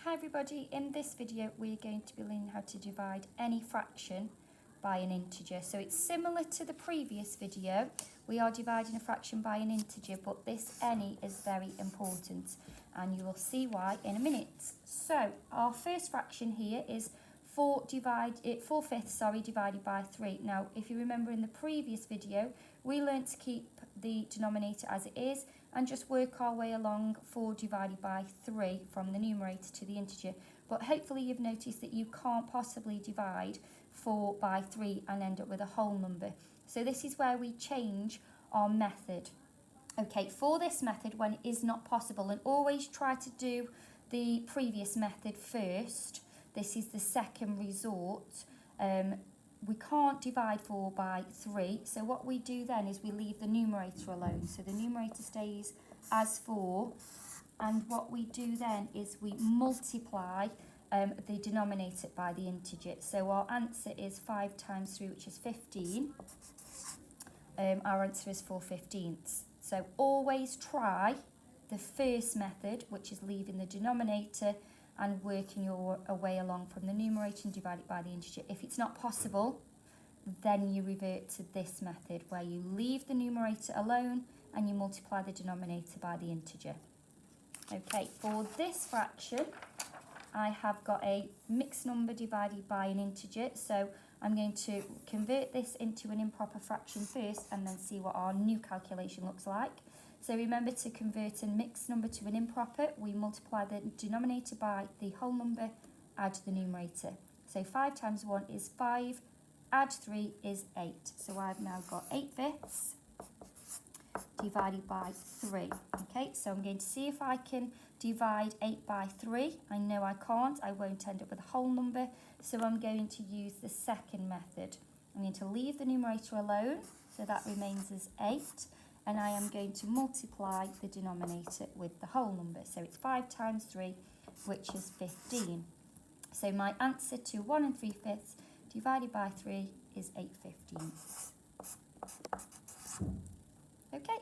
Hi everybody, in this video we're going to be learning how to divide any fraction by an integer. So it's similar to the previous video. We are dividing a fraction by an integer, but this any is very important and you will see why in a minute. So our first fraction here is 4 fifths divided by 3. Now if you remember in the previous video we learnt to keep the denominator as it is and just work our way along 4 divided by 3 from the numerator to the integer. But hopefully you've noticed that you can't possibly divide 4 by 3 and end up with a whole number. So this is where we change our method. Okay, for this method when it is not possible, and always try to do the previous method first, this is the second resort. We can't divide 4 by 3, so what we do then is we leave the numerator alone. So the numerator stays as 4, and what we do then is we multiply the denominator by the integer. So our answer is 5 times 3, which is 15. Our answer is 4/15. So always try the first method, which is leaving the denominator and working your way along from the numerator and divide it by the integer. If it's not possible, then you revert to this method where you leave the numerator alone and you multiply the denominator by the integer. Okay, for this fraction, I have got a mixed number divided by an integer, so I'm going to convert this into an improper fraction first and then see what our new calculation looks like. So remember, to convert a mixed number to an improper, we multiply the denominator by the whole number, add the numerator. So 5 times 1 is 5, add 3 is 8. So I've now got 8 fifths divided by 3. Okay, so I'm going to see if I can divide 8 by 3. I know I can't, I won't end up with a whole number, so I'm going to use the second method. I'm going to leave the numerator alone, so that remains as 8. And I am going to multiply the denominator with the whole number. So it's 5 times 3, which is 15. So my answer to 1 3/5 divided by 3 is 8/15. Okay.